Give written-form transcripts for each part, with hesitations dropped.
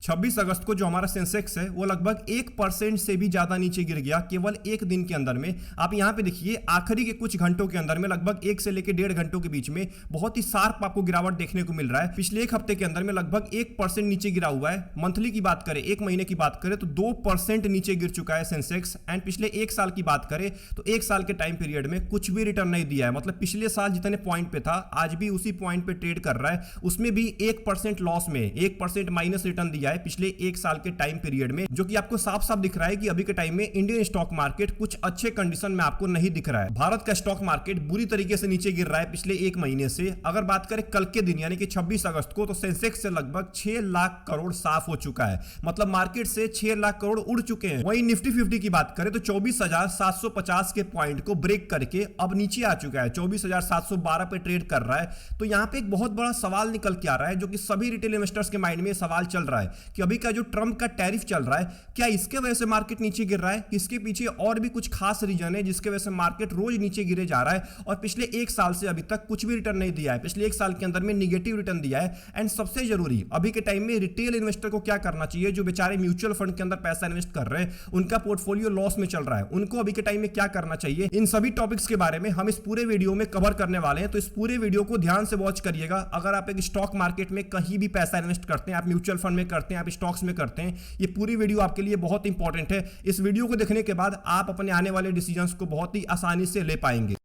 26 अगस्त को जो हमारा सेंसेक्स है वो लगभग 1% से भी ज्यादा नीचे गिर गया केवल एक दिन के अंदर में। आप यहां पे देखिए आखिरी के कुछ घंटों के अंदर में लगभग 1 से लेकर 1.5 घंटों के बीच में बहुत ही शार्प आपको गिरावट देखने को मिल रहा है। पिछले एक हफ्ते के अंदर में लगभग 1% नीचे गिरा हुआ है। मंथली की बात करें, एक महीने की बात करें तो 2% नीचे गिर चुका है सेंसेक्स। एंड पिछले एक साल की बात करें तो एक साल के टाइम पीरियड में कुछ भी रिटर्न नहीं दिया है। मतलब पिछले साल जितने पॉइंट पे था आज भी उसी पॉइंट पे ट्रेड कर रहा है, उसमें भी 1% लॉस में 1% माइनस रिटर्न दिया है पिछले एक साल के टाइम पीरियड में, जो कि आपको साफ साफ दिख रहा है कि अभी के टाइम में इंडियन स्टॉक मार्केट कुछ अच्छे कंडीशन में आपको नहीं दिख रहा है। भारत का स्टॉक मार्केट बुरी तरीके से नीचे गिर रहा है पिछले एक महीने से। अगर बात करें कल के दिन यानी कि 26 अगस्त को, तो सेंसेक्स से लगभग 6 लाख करोड़ साफ हो चुका है। मतलब मार्केट से 6 लाख करोड़ उड़ चुके हैं। वहीं निफ्टी 50 की बात करें तो 24,750 के पॉइंट को ब्रेक करके अब नीचे आ चुका है, 24,712 पे ट्रेड कर रहा है। तो यहां पे एक बहुत बड़ा सवाल निकल के आ रहा है, जो कि सभी रिटेल इन्वेस्टर्स के माइंड में सवाल चल रहा है कि अभी का जो ट्रंप का टैरिफ चल रहा है, क्या इसके वजह से मार्केट नीचे गिर रहा है? इसके पीछे और भी कुछ खास रीजन है जिसके वजह से मार्केट रोज नीचे गिरे जा रहा है और पिछले एक साल से अभी तक कुछ भी रिटर्न नहीं दिया है। पिछले एक साल के अंदर में निगेटिव रिटर्न दिया है। एंड सबसे जरूरी अभी के टाइम में रिटेल इन्वेस्टर को क्या करना चाहिए, जो बेचारे म्यूचुअल फंड के अंदर पैसा इन्वेस्ट कर रहे हैं, उनका पोर्टफोलियो लॉस में चल रहा है, उनको अभी के टाइम में क्या करना चाहिए, इन सभी टॉपिक्स के बारे में हम इस पूरे वीडियो में कवर करने वाले हैं। तो इस पूरे वीडियो को ध्यान से वॉच करिएगा। अगर आप एक स्टॉक मार्केट में कहीं भी पैसा इन्वेस्ट करते हैं, आप म्यूचुअल फंड में करते हैं, आप स्टॉक्स में करते हैं, ये पूरी वीडियो आपके लिए बहुत इंपॉर्टेंट है। इस वीडियो को देखने के बाद आप अपने आने वाले डिसीजंस को बहुत ही आसानी से ले पाएंगे।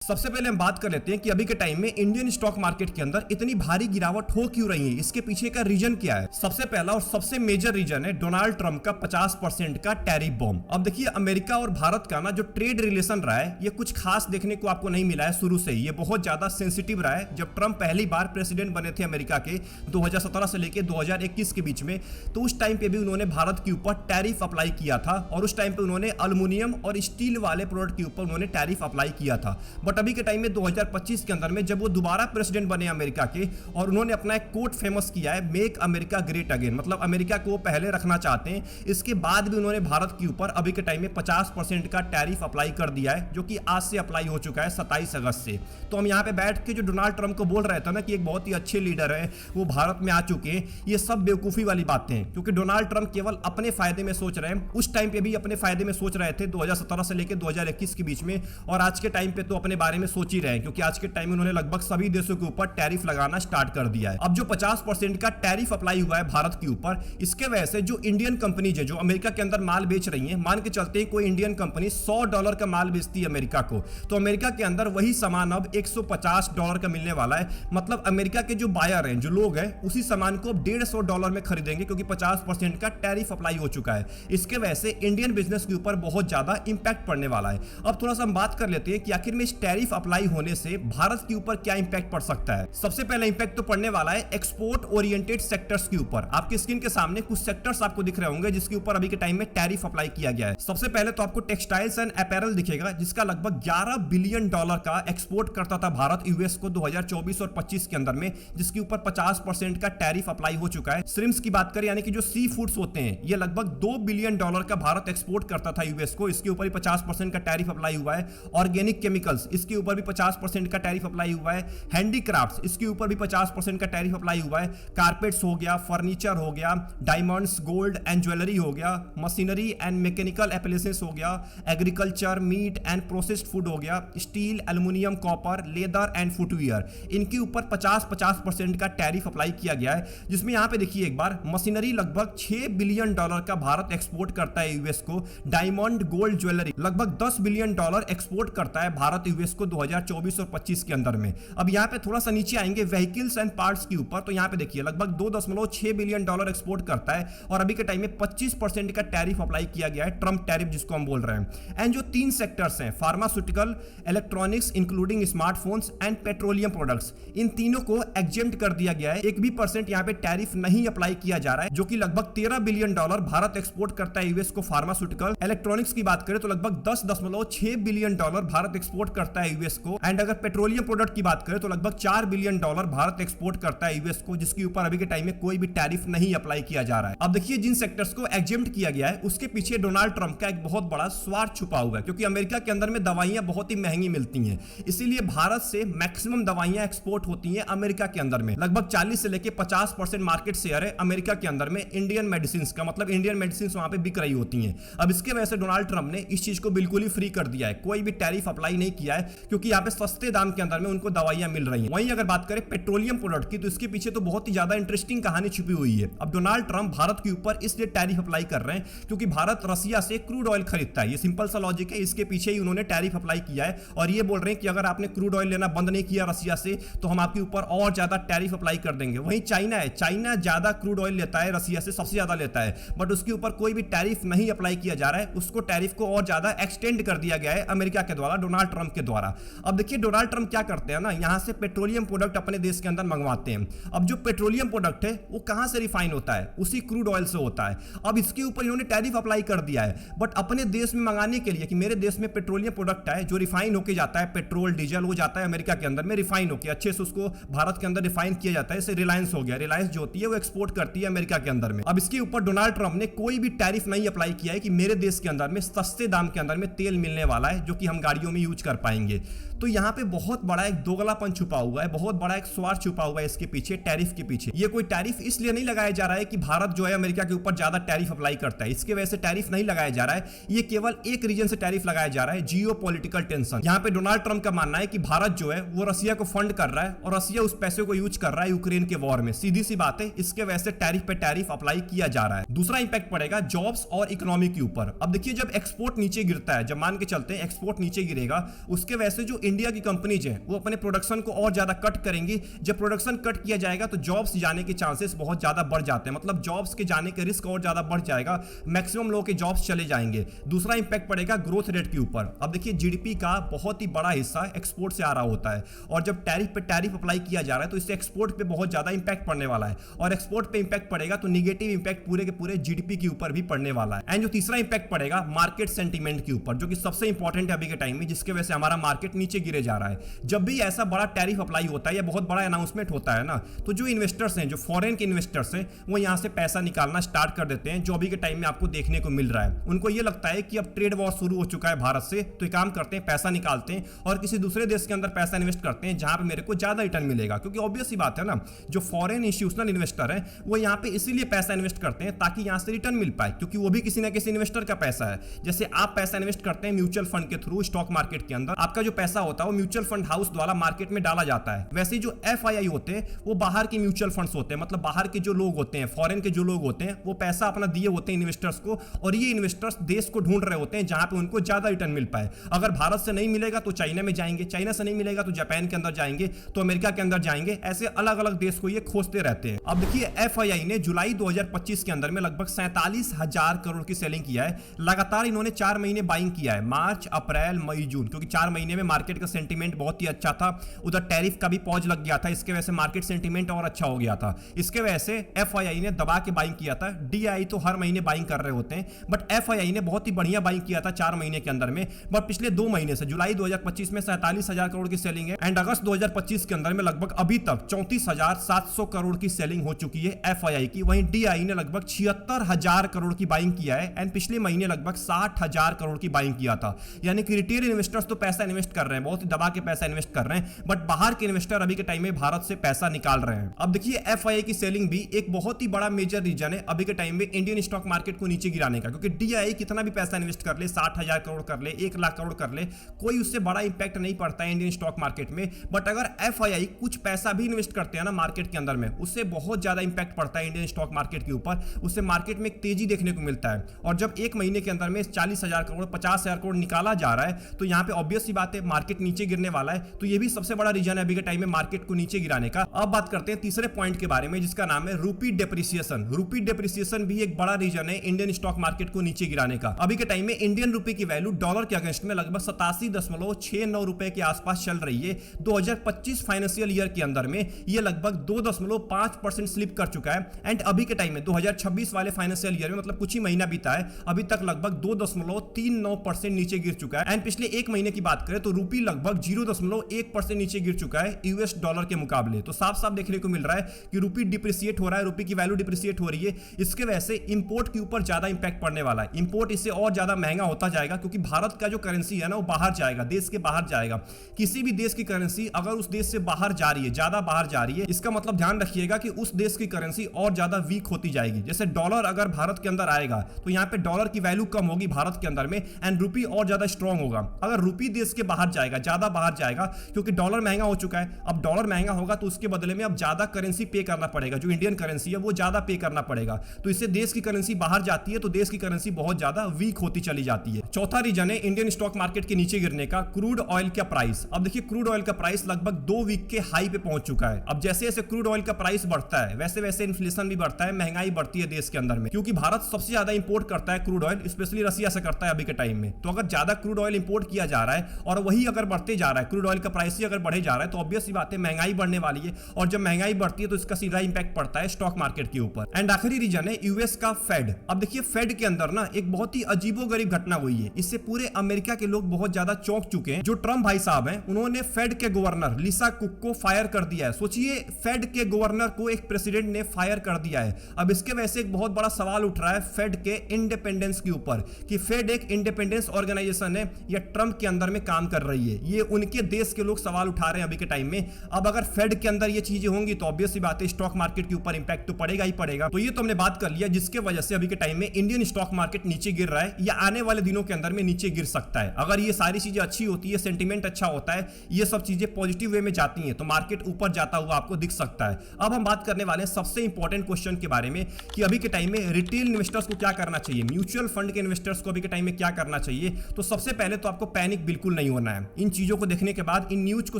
सबसे पहले हम बात कर लेते हैं कि अभी के टाइम में इंडियन स्टॉक मार्केट के अंदर इतनी भारी गिरावट हो क्यों रही है, इसके पीछे का रीजन क्या है। सबसे पहला और सबसे मेजर रीजन है डोनाल्ड ट्रंप का 50% का टैरिफ बॉम्ब। अब देखिए अमेरिका और भारत का ना जो ट्रेड रिलेशन रहा है, ये कुछ खास देखने को आपको नहीं मिला है शुरू से ही। ये बहुत ज्यादा सेंसिटिव रहा है। जब ट्रंप पहली बार प्रेसिडेंट बने थे अमेरिका के 2017 से लेकर 2021 के बीच में, तो उस टाइम पे भी उन्होंने भारत के ऊपर टैरिफ अप्लाई किया था और उस टाइम पे उन्होंने अल्युमिनियम और स्टील वाले प्रोडक्ट के ऊपर उन्होंने टैरिफ अप्लाई किया था। बट अभी के टाइम में 2025 के अंदर में जब वो दोबारा प्रेसिडेंट बने अमेरिका के, और उन्होंने अपना एक कोट फेमस किया है, मेक अमेरिका ग्रेट अगेन, मतलब अमेरिका को पहले रखना चाहते हैं। इसके बाद भी उन्होंने भारत के ऊपर अभी के टाइम में 50% का टैरिफ अप्लाई कर दिया है, जो कि आज से अप्लाई हो चुका है 27 अगस्त से। तो हम यहां पे बैठ के जो डोनाल्ड ट्रंप को बोल रहे थे ना कि एक बहुत ही अच्छे लीडर है, वो भारत में आ चुके हैं, ये सब बेवकूफी वाली बातें हैं। क्योंकि डोनाल्ड ट्रंप केवल अपने फायदे में सोच रहे हैं। उस टाइम पे भी अपने फायदे में सोच रहे थे 2017 से लेकर 2021 के बीच में, और आज के टाइम पे तो अपने बारे में सोच ही रहे हैं, क्योंकि आज के टाइम में उन्होंने लगभग सभी देशों के ऊपर टैरिफ लगाना स्टार्ट कर दिया है। अब जो 50% का टैरिफ अप्लाई हुआ है भारत के ऊपर, इसके वजह से जो इंडियन कंपनीज है जो अमेरिका के अंदर माल बेच रही हैं, मान के चलते हैं कोई इंडियन कंपनी $100 का माल बेचती है अमेरिका को, तो अमेरिका के अंदर वही सामान अब $150 का मिलने वाला है। मतलब अमेरिका के जो बायर हैं, जो लोग हैं, उसी सामान को अब $150 में खरीदेंगे, क्योंकि 50% का टैरिफ अप्लाई हो चुका है। इसके वजह से इंडियन बिजनेस के ऊपर बहुत ज्यादा इंपैक्ट पड़ने वाला है। अब थोड़ा सा हम बात कर लेते हैं कि आखिर में इस टैरिफ अप्लाई होने से भारत के ऊपर क्या इंपैक्ट पड़ सकता है। सबसे पहला इंपैक्ट तो पड़ने वाला है एक्सपोर्ट ओरिएंटेड सेक्टर्स के ऊपर। आपकी स्क्रीन के सामने कुछ सेक्टर्स आपको दिख रहे होंगे जिसके ऊपर अभी के टाइम में टैरिफ अप्लाई किया गया है। सबसे पहले तो आपको टेक्सटाइल्स एंड अपैरल दिखेगा, जिसका लगभग $11 बिलियन का एक्सपोर्ट करता था भारत यूएस को 2024 और 25 के अंदर में, जिसके ऊपर 50% का टैरिफ अप्लाई हो चुका है। श्रिम्प्स की बात करें, यानी कि जो सी फूड्स होते हैं, ये लगभग $2 बिलियन का भारत एक्सपोर्ट करता था यूएस को, इसके ऊपर भी 50% का टैरिफ अप्लाई हुआ है। ऑर्गेनिक केमिकल्स, इसके ऊपर भी 50% का टैरिफ अप्लाई हुआ है। हैंडीक्राफ्ट्स, इसके ऊपर भी 50% का टैरिफ अप्लाई हुआ है। कारपेट्स हो गया, फर्नीचर हो गया, डायमंड्स, गोल्ड एंड ज्वेलरी हो गया, मशीनरी एंड मैकेनिकल एप्लायंसेस हो गया, agriculture, meat and processed food हो गया, steel, aluminium, copper, leather and footwear, इनके ऊपर 50% का टैरिफ अप्लाई किया गया है। जिसमें यहां पे देखिए एक बार, मशीनरी लगभग $6 बिलियन का भारत एक्सपोर्ट करता है यूएस को। डायमंड, गोल्ड, ज्वेलरी लगभग $10 बिलियन एक्सपोर्ट करता है भारत यूएस को 2024 और 25 के अंदर में। अब यहां पे थोड़ा सा नीचे आएंगे व्हीकल्स एंड पार्ट्स के ऊपर, तो यहां पे देखिए लगभग $2.6 बिलियन एक्सपोर्ट करता है, और अभी के टाइम में 25% का टैरिफ अप्लाई किया गया है, ट्रंप टैरिफ जिसको हम बोल रहे हैं। एंड जो 3 सेक्टर्स हैं, pharmaceutical, electronics including smartphones and petroleum products, इन तीनों को एग्जेम्प्ट कर दिया गया है। एक भी परसेंट यहां पे टैरिफ नहीं अप्लाई किया जा रहा है, जो कि लगभग $13 बिलियन भारत एक्सपोर्ट करता है यूएस को फार्मास्यूटिकल। इलेक्ट्रॉनिक्स की बात करें तो लगभग $10.6 बिलियन भारत एक्सपोर्ट करता है है यूएस को। एंड अगर पेट्रोलियम प्रोडक्ट की बात करें तो लगभग $4 बिलियन भारत एक्सपोर्ट करता है यूएस को, जिसके ऊपर अभी के टाइम में कोई भी टैरिफ नहीं अप्लाई किया जा रहा है। अब देखिए जिन सेक्टर्स को एग्जेम्प्ट किया गया है उसके पीछे डोनाल्ड ट्रंप का एक बहुत बड़ा स्वार्थ छुपा हुआ है, क्योंकि अमेरिका के अंदर में दवाइयां बहुत ही महंगी मिलती हैं, इसीलिए भारत से मैक्सिमम दवाइयां एक्सपोर्ट होती हैं अमेरिका के अंदर में। लगभग 40 से लेकर 50% मार्केट शेयर है अमेरिका के अंदर में इंडियन मेडिसिन का, मतलब इंडियन मेडिसिन वहां पे बिक रही होती हैं। अब इसके वजह से डोनाल्ड ट्रंप ने इस चीज को बिल्कुल ही फ्री कर दिया है, कोई भी टैरिफ अप्लाई नहीं किया है, क्योंकि यहाँ पे सस्ते दाम के अंदर में उनको दवाइयां मिल रही हैं। वहीं अगर बात करें पेट्रोलियम प्रोडक्ट की तो इसके पीछे तो बहुत ही ज्यादा इंटरेस्टिंग कहानी छुपी हुई है। अब डोनाल्ड ट्रंप भारत के ऊपर इसलिए टैरिफ अप्लाई कर रहे हैं क्योंकि भारत रसिया से क्रूड ऑयल खरीदता है, ये सिंपल सा लॉजिक है, इसके पीछे ही उन्होंने टैरिफ अप्लाई किया है और ये बोल रहे हैं कि अगर आपने क्रूड ऑयल लेना बंद नहीं किया रसिया से तो हम आपके ऊपर और ज्यादा टैरिफ अप्लाई कर देंगे। वहीं चाइना है, चाइना ज्यादा क्रूड ऑयल लेता है, रसिया से सबसे ज्यादा लेता है, बट उसके ऊपर कोई भी टैरिफ नहीं अप्लाई किया जा रहा है, उसको टैरिफ को और ज्यादा एक्सटेंड कर दिया गया है अमेरिका के द्वारा, डोनाल्ड ट्रंप के द्वारा। अब देखिए डोनाल्ड ट्रंप क्या करते हैं ना, यहां से पेट्रोलियम प्रोडक्ट अपने देश के अंदर मंगवाते हैं। अब जो पेट्रोलियम प्रोडक्ट है वो कहां से रिफाइन होता है, उसी क्रूड ऑयल से होता है। अब इसके ऊपर इन्होंने टैरिफ अप्लाई कर दिया है, बट अपने देश में मंगाने के लिए कि मेरे देश में पेट्रोलियम प्रोडक्ट है जो रिफाइन होकर जाता है, पेट्रोल डीजल वो जाता है अमेरिका के अंदर में रिफाइन होकर, अच्छे से उसको भारत के अंदर रिफाइन किया जाता है। जैसे रिलायंस हो गया, रिलायंस जो होती है वो एक्सपोर्ट करती है अमेरिका के अंदर में। अब इसके ऊपर डोनाल्ड ट्रंप ने कोई भी टैरिफ नहीं अप्लाई किया है कि मेरे देश के अंदर में सस्ते दाम के अंदर में तेल मिलने वाला है जो कि हम गाड़ियों में यूज कर पाएंगे। तो यहाँ पे बहुत बड़ा एक दोगलापन छुपा हुआ है, बहुत बड़ा एक स्वार्थ छुपा हुआ है इसके पीछे, टैरिफ के पीछे। ये कोई टैरिफ इसलिए नहीं लगाया जा रहा है कि भारत जो है अमेरिका के ऊपर ज्यादा टैरिफ अप्लाई करता है, इसके वजह से टैरिफ नहीं लगाया जा रहा है। ये केवल एक रीजन से टैरिफ लगाया जा रहा है, जियोपॉलिटिकल टेंशन। यहाँ पे डोनाल्ड ट्रंप का मानना है कि भारत जो है वो रसिया को फंड कर रहा है और रसिया उस पैसे को यूज कर रहा है यूक्रेन के वॉर में, सीधी सी बात है, इसके वजह से टैरिफ पे टैरिफ अप्लाई किया जा रहा है। दूसरा इंपैक्ट पड़ेगा जॉब्स और इकोनॉमी के ऊपर। अब देखिए जब एक्सपोर्ट नीचे गिरता है, जब मान के चलते हैं एक्सपोर्ट नीचे गिरेगा, उसके वजह से जो इंडिया की कंपनीज है वो अपने प्रोडक्शन को और ज्यादा कट करेंगी। जब प्रोडक्शन कट किया जाएगा तो जॉब्स जाने के चांसेस बहुत ज्यादा बढ़ जाते हैं, मतलब जॉब्स के जाने के रिस्क और ज्यादा बढ़ जाएगा, मैक्सिमम लोगों के जॉब्स चले जाएंगे। दूसरा इंपैक्ट पड़ेगा ग्रोथ रेट के ऊपर। अब देखिए जीडीपी का बहुत ही बड़ा हिस्सा एक्सपोर्ट से आ रहा होता है और जब टैरिफ पे टैरिफ अप्लाई किया जा रहा है तो इससे एक्सपोर्ट पे बहुत ज्यादा इंपैक्ट पड़ने वाला है और एक्सपोर्ट पे इंपैक्ट पड़ेगा तो निगेटिव इंपैक्ट पूरे के पूरे जीडीपी के ऊपर भी पड़ने वाला है। एंड जो तीसरा इंपैक्ट पड़ेगा मार्केट सेंटीमेंट के ऊपर, जो कि सबसे इंपॉर्टेंट है अभी के टाइम में, जिसके वजह से हमारा मार्केट नीचे गिरे जा रहा है। जब भी ऐसा बड़ा टैरिफ अप्लाई होता है या बहुत बड़ा अनाउंसमेंट होता है ना, तो जो इन्वेस्टर्स हैं, जो फॉरेन के इन्वेस्टर्स हैं, वो यहां से पैसा निकालना स्टार्ट कर देते हैं, जो अभी के टाइम में आपको देखने को मिल रहा है। उनको ये लगता है कि अब ट्रेड वॉर शुरू हो चुका है भारत से, तो एक काम करते हैं, पैसा निकालते हैं और किसी दूसरे देश के अंदर पैसा इन्वेस्ट करते हैं जहां पे मेरे को ज्यादा रिटर्न मिलेगा। क्योंकि ऑब्वियस सी बात है ना, जो फॉरेन इंस्टीट्यूशनल इन्वेस्टर है वो यहाँ पे इसीलिए पैसा इन्वेस्ट करते हैं ताकि यहां से रिटर्न मिल पाए, क्योंकि वो भी किसी ना किसी इन्वेस्टर का पैसा है। जैसे आप पैसा इन्वेस्ट करते हैं म्यूचुअल फंड के थ्रू स्टॉक मार्केट के अंदर, आपका जो पैसा होता है वो म्यूचुअल फंड हाउस द्वारा मार्केट में डाला जाता है। वैसे जो एफआईआई होते हैं वो बाहर के म्यूचुअल फंड्स होते हैं, मतलब बाहर के जो लोग होते हैं, फॉरेन के जो लोग होते हैं, वो पैसा अपना दिए होते हैं इन्वेस्टर्स को और ये इन्वेस्टर्स देश को ढूंढ रहे होते हैं जहां पे उनको ज्यादा रिटर्न मिल पाए। अगर भारत से नहीं मिलेगा तो चाइना में जाएंगे, चाइना से नहीं मिलेगा तो जापान के अंदर जाएंगे, तो अमेरिका के अंदर जाएंगे, ऐसे अलग अलग देश को ये खोजते रहते हैं। अब देखिए एफआईआई ने जुलाई 2025 के अंदर में लगभग 47,000 करोड़ की सेलिंग किया है। लगातार इन्होंने 4 महीने बाइंग किया है, मार्च अप्रैल मई जून, क्योंकि 4 महीने में मार्केट का सेंटीमेंट बहुत ही अच्छा था, उधर टैरिफ का भी पॉज लग गया था, इसके वजह से मार्केट सेंटीमेंट और अच्छा हो गया था। इसके वजह से एफआईआई ने दबा के बाइंग किया था। डीआई तो हर महीने बाइंग कर रहे होते हैं, बट एफआईआई ने बहुत ही बढ़िया बाइंग किया था 4 महीने के अंदर में। बट पिछले 2 महीने से जुलाई 2025 में 47,000 करोड़ की सेलिंग है एंड अगस्त 2025 के अंदर में लगभग अभी तक 34,700 करोड़ की सेलिंग हो चुकी है एफआईआई की। वहीं डीआई ने लगभग 76,000 करोड़ की बाइंग किया है एंड पिछले महीने लगभग 60,000 करोड़ की बाइंग किया था। यानी कि रिटेल इन्वेस्टर्स तो पैसा इन्वेस्ट कर रहे हैं, बहुत ही दबा के पैसा इन्वेस्ट कर रहे हैं, बट बाहर के इन्वेस्टर अभी के टाइम में भारत से पैसा निकाल रहे हैं। अब देखिए एफआईआई की सेलिंग भी एक बहुत ही बड़ा मेजर रीजन है अभी के टाइम में इंडियन स्टॉक मार्केट को नीचे गिराने का, क्योंकि डीआई कितना भी पैसा इन्वेस्ट कर ले, 60,000 करोड़ कर ले, 1 लाख करोड़ कर ले, कोई उससे बड़ा इंपैक्ट नहीं पड़ता है इंडियन स्टॉक मार्केट में। बट अगर एफआईआई कुछ पैसा भी इन्वेस्ट करते हैं ना मार्केट के अंदर में, उससे बहुत ज्यादा इंपैक्ट पड़ता है इंडियन स्टॉक मार्केट के ऊपर, उससे मार्केट में एक तेजी देखने को मिलता है। और जब 1 महीने के अंदर में 40,000 करोड़ 50,000 करोड़ निकाला जा रहा है तो यहाँ पे ऑब्वियस सी बात है मार्केट नीचे गिरने वाला है, तो ये भी सबसे बड़ा रीजन है अभी के टाइम में मार्केट को नीचे गिराने का। अब बात करते हैं तीसरे पॉइंट के बारे में, जिसका नाम है रूपी डेप्रिसिएशन। रूपी डेप्रिसिएशन भी एक बड़ा रीजन है इंडियन स्टॉक मार्केट को नीचे गिराने का। अभी के टाइम में इंडियन रूपी की वैल्यू डॉलर के अगेंस्ट में लगभग 87.69 रुपए के आसपास चल रही है। 2025 फाइनेंशियल ईयर के अंदर में ये लगभग 2.5% स्लिप कर चुका है एंड अभी के टाइम में 2026 वाले फाइनेंशियल ईयर में, मतलब कुछ ही महीना बीता है, अभी तक लगभग 2.39% नीचे गिर चुका है। एंड पिछले 1 महीने की बात बात करें तो रूपी लगभग 0.1% नीचे गिर चुका है यूएस डॉलर के मुकाबले। तो साफ साफ देखने को मिल रहा है कि रूपी डिप्रिसिएट हो रहा है, रूपी की वैल्यू डिप्रिसिएट हो रही है। इसके वजह से इंपोर्ट के ऊपर ज्यादा इंपैक्ट पड़ने वाला है। इंपोर्ट इससे और ज्यादा महंगा होता जाएगा क्योंकि भारत का जो करेंसी है ना वो बाहर जाएगा, देश के बाहर जाएगा। किसी भी देश की करेंसी अगर उस देश से बाहर जा रही है, ज्यादा बाहर जा रही है, इसका मतलब ध्यान रखिएगा कि उस देश की करेंसी और ज्यादा वीक होती जाएगी। जैसे डॉलर अगर भारत के अंदर आएगा तो यहां पे डॉलर की वैल्यू कम होगी भारत के अंदर में एंड रूपी और ज्यादा स्ट्रांग होगा। अगर रूपी देश के बाहर जाएगा, ज्यादा बाहर जाएगा, क्योंकि डॉलर महंगा हो चुका है, अब डॉलर महंगा होगा तो उसके बदले में अब ज्यादा करेंसी पे करना पड़ेगा, जो इंडियन करेंसी है वो ज्यादा पे करना पड़ेगा। तो इससे देश की करेंसी बाहर जाती है तो देश की करेंसी बहुत ज्यादा वीक होती चली जाती है। चौथा रीजन है इंडियन स्टॉक मार्केट के नीचे गिरने का, क्रूड ऑयल का प्राइस। अब देखिए क्रूड ऑयल का प्राइस लगभग 2 वीक के हाई पे पहुंच चुका है। अब जैसे जैसे क्रूड ऑयल का प्राइस बढ़ता है वैसे वैसे इन्फ्लेशन भी बढ़ता है, महंगाई बढ़ती है देश के अंदर में, क्योंकि भारत सबसे ज्यादा इंपोर्ट करता है क्रूड ऑयल, स्पेशली रसिया से करता है अभी के टाइम में। तो अगर ज्यादा क्रूड ऑयल इंपोर्ट किया जा रहा है और वही अगर बढ़ते जा रहा है, क्रूड ऑयल का प्राइस ही अगर बढ़े जा रहा है, तो ऑब्वियस सी बात है महंगाई बढ़ने वाली है। और जब महंगाई बढ़ती है तो इसका सीधा इंपैक्ट पड़ता है स्टॉक मार्केट के ऊपर। एंड आखिरी रीजन है यूएस का फेड। अब देखिए फेड के अंदर ना एक बहुत ही अजीबोगरीब घटना हुई है। इससे पूरे अमेरिका के लोग बहुत ज्यादा चौंक चुके हैं। जो ट्रम्प भाई साहब हैं उन्होंने फेड के गवर्नर लिसा कुक को फायर कर दिया है। सोचिए फेड के गवर्नर को एक प्रेसिडेंट ने फायर कर दिया है। अब इसके वजह से एक बहुत बड़ा सवाल उठ रहा है फेड के इंडिपेंडेंस के ऊपर कि फेड एक इंडिपेंडेंस ऑर्गेनाइजेशन है या ट्रम्प के अंदर में काम कर रही है। ये उनके देश के लोग सवाल उठा रहे हैं अभी के टाइम में। अब अगर फेड के अंदर ये चीजें होंगी तो ऑब्वियस सी बात है स्टॉक मार्केट के ऊपर इंपैक्ट तो पड़ेगा ही पड़ेगा। तो ये तो हमने बात कर लिया जिसके वजह से अभी के टाइम में इंडियन स्टॉक मार्केट नीचे गिर रहा है या आने वाले दिनों के अंदर में नीचे गिर सकता है। अगर ये सारी चीजें अच्छी होती है, सेंटीमेंट अच्छा होता है, ये सब चीजें पॉजिटिव वे में जाती हैं तो मार्केट ऊपर जाता हुआ आपको दिख सकता है। अब हम बात करने वाले हैं सबसे इंपॉर्टेंट क्वेश्चन के बारे में कि अभी के टाइम में रिटेल इन्वेस्टर्स को क्या करना चाहिए, म्यूचुअल फंड के इन्वेस्टर्स को अभी के टाइम में क्या करना चाहिए। तो सबसे पहले तो आपको पैनिक बिल्कुल नहीं होना है। इन चीजों को देखने के बाद, इन न्यूज को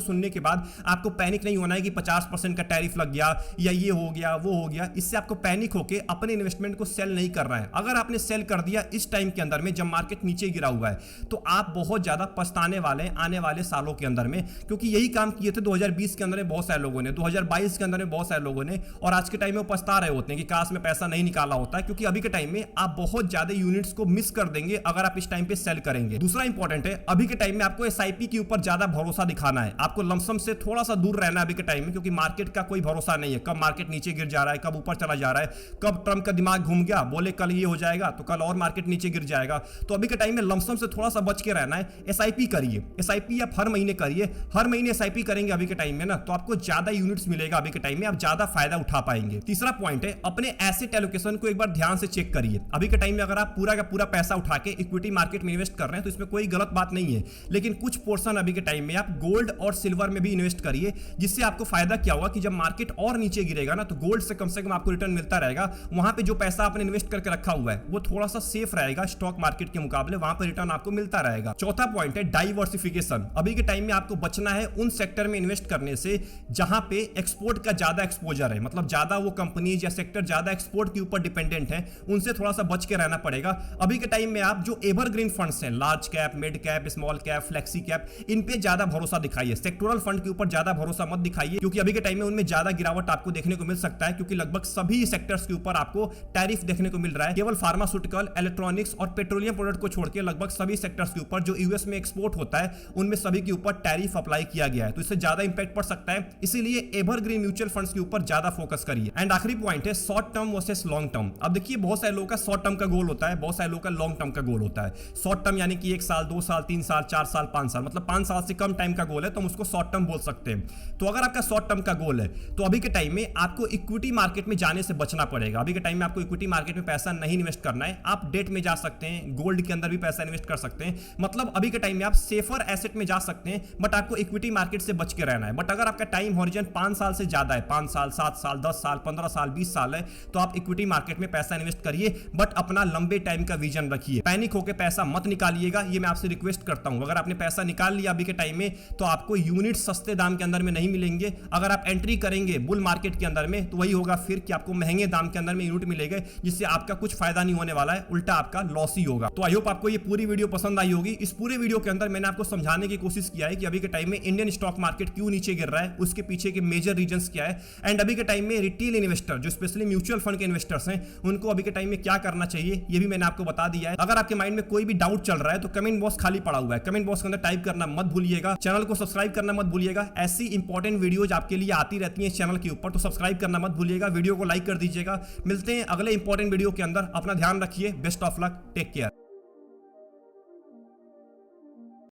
सुनने के बाद आपको पैनिक नहीं होना है कि 50% का टैरिफ लग गया या ये हो गया वो हो गया। इससे आपको पैनिक होकर अपने इन्वेस्टमेंट को सेल नहीं करना है। अगर आपने सेल कर दिया इस टाइम के अंदर में जब मार्केट नीचे गिरा हुआ है तो आप बहुत ज्यादा पछताने वाले हैं आने वाले सालों के अंदर में, क्योंकि यही काम किए थे 2020 के अंदर में बहुत सारे लोगों ने, 2022 के अंदर में बहुत सारे लोगों ने, और आज के टाइम में पछता रहे होते हैं कि काश में पैसा नहीं निकाला होता है। क्योंकि अभी के टाइम में आप बहुत ज्यादा यूनिट्स को मिस कर देंगे अगर आप इस टाइम पे सेल करेंगे। दूसरा इंपॉर्टेंट है अभी के टाइम में आपको एसआईपी के ऊपर ज्यादा भरोसा दिखाना है। आपको लमसम से थोड़ा सा दूर रहना है अभी के टाइम में, क्योंकि मार्केट का कोई भरोसा नहीं है। कब मार्केट नीचे गिर जा रहा है, कब ऊपर चला जा रहा है, कब ट्रम्प का दिमाग घूम गया, बोले कल ये हो जाएगा तो कल और मार्केट नीचे गिर जाएगा। तो अभी के टाइम में लमसम से थोड़ा सा बच के रहना है। एसआईपी करिए, एसआईपी आप हर महीने करिए। हर महीने एसआईपी करेंगे अभी के टाइम में ना तो आपको ज्यादा यूनिट्स मिलेगा, अभी के टाइम में आप ज्यादा फायदा उठा पाएंगे। तीसरा पॉइंट है अपने एसेट एलोकेशन को एक बार ध्यान से चेक करिए। अभी के टाइम में अगर आप पूरा का पूरा पैसा उठा के इक्विटी मार्केट में इन्वेस्ट कर रहे हैं तो इसमें कोई गलत बात नहीं है, लेकिन कुछ पोर्शन अभी के टाइम में आप गोल्ड और सिल्वर में भी इन्वेस्ट करिए। जिससे आपको फायदा क्या होगा कि जब मार्केट और नीचे गिरेगा ना तो गोल्ड से कम आपको रिटर्न मिलता रहेगा। वहां पे जो पैसा आपने इन्वेस्ट करके रखा हुआ है वो थोड़ा सा सेफ रहेगा स्टॉक मार्केट के मुकाबले, वहां पर रिटर्न आपको मिलता रहेगा। चौथा पॉइंट है डाइवर्सिफिकेशन। अभी के टाइम में आपको बचना है उन सेक्टर में इन्वेस्ट करने से जहां पे एक्सपोर्ट का ज्यादा एक्सपोजर है, मतलब ज्यादा वो कंपनीज या सेक्टर ज्यादा एक्सपोर्ट के ऊपर डिपेंडेंट है, उनसे थोड़ा सा बच के रहना पड़ेगा। अभी के टाइम में आप जो एवरग्रीन फंड्स हैं, large cap, mid cap, small cap, flexi cap, इन पे ज्यादा भरोसा दिखाइए। सेक्टोरल फंड के ऊपर ज्यादा भरोसा मत दिखाइए, क्योंकि अभी के टाइम में उनमें ज्यादा गिरावट आपको देखने को मिल सकता है, क्योंकि लगभग सभी सेक्टर्स के ऊपर आपको टैरिफ देखने को मिल रहा है। केवल फार्मास्यूटिकल, इलेक्ट्रॉनिक्स और पेट्रोलियम प्रोडक्ट को छोड़ के लगभग सभी सेक्टर्स के ऊपर जो यूएस में एक्सपोर्ट होता है उनमें सभी के ऊपर टैरिफ अप्लाई किया गया है, तो इससे ज्यादा इंपैक्ट पड़ सकता है। इसीलिए एवरग्रीन म्यूचुअल फंड्स के ऊपर ज्यादा फोकस करिए। एंड आखिरी पॉइंट है short term versus long term. अब देखिए बहुत सारे लोगों का शॉर्ट टर्म का गोल होता है, बहुत सारे लोगों का लॉन्ग टर्म का गोल होता है। शॉर्ट टर्म यानी कि 1 साल, 2 साल, 3 साल, 4 साल, 5 साल, मतलब 5 साल से कम टाइम का गोल है तो हम उसको शॉर्ट टर्म बोल सकते हैं। तो अगर आपका शॉर्ट टर्म का गोल है तो अभी के टाइम में आपको इक्विटी मार्केट में जाने से बचना पड़ेगा। अभी के टाइम में आपको इक्विटी मार्केट में पैसा नहीं इन्वेस्ट करना है। आप डेट में जा सकते हैं, गोल्ड के अंदर भी पैसा इन्वेस्ट कर सकते हैं, मतलब अभी के टाइम में आप सेफर एसेट में जा सकते हैं, बट आपको इक्विटी मार्केट से बच के रहना है। बट अगर आपका टाइम हॉरिजन 5 साल से ज्यादा है, 5 साल, 7 साल, 10 साल, 15 साल, 20 साल है, तो आप इक्विटी मार्केट में पैसा इन्वेस्ट करिए, बट अपना लंबे टाइम का विजन रखिए। पैनिक होकर पैसा मत निकालिएगा, ये मैं आपसे रिक्वेस्ट करता हूं। अगर आपने पैसा निकाल लिया अभी के टाइम में तो आपको यूनिट सस्ते दाम के अंदर में नहीं मिलेंगे। अगर आप एंट्री करेंगे बुल मार्केट के अंदर में तो वही होगा फिर कि आपको महंगे दाम के अंदर में यूनिट मिलेंगे, जिससे आपका कुछ फायदा नहीं होने वाला है, उल्टा आपका लॉस ही होगा। तो आई होप आपको ये पूरी वीडियो पसंद आई होगी। इस पूरे वीडियो के अंदर मैंने आपको समझाने की कोशिश किया है कि अभी के टाइम में इंडियन स्टॉक मार्केट क्यों नीचे गिर रहा है, उसके पीछे के मेजर रीजंस क्या है, एंड अभी के टाइम में रिटेल इन्वेस्टर जो स्पेशली म्यूचुअल फंड के इन्वेस्टर्स हैं उनको अभी के टाइम में क्या करना चाहिए ये भी मैंने आपको बता दिया है। अगर आपके माइंड में कोई भी डाउट चल रहा है तो कमेंट बॉक्स खाली पड़ा हुआ है, कमेंट बॉक्स के अंदर टाइप करना मत भूलिएगा। चैनल को सब्सक्राइब करना मत भूलिएगा। ऐसी इंपॉर्टेंट वीडियोज आपके लिए आती रहती है इस चैनल के ऊपर, तो सब्सक्राइब करना मत भूलिएगा। वीडियो को लाइक कर दीजिएगा। मिलते हैं अगले इंपॉर्टेंट वीडियो के अंदर। अपना ध्यान रखिए। Best of luck. Take care.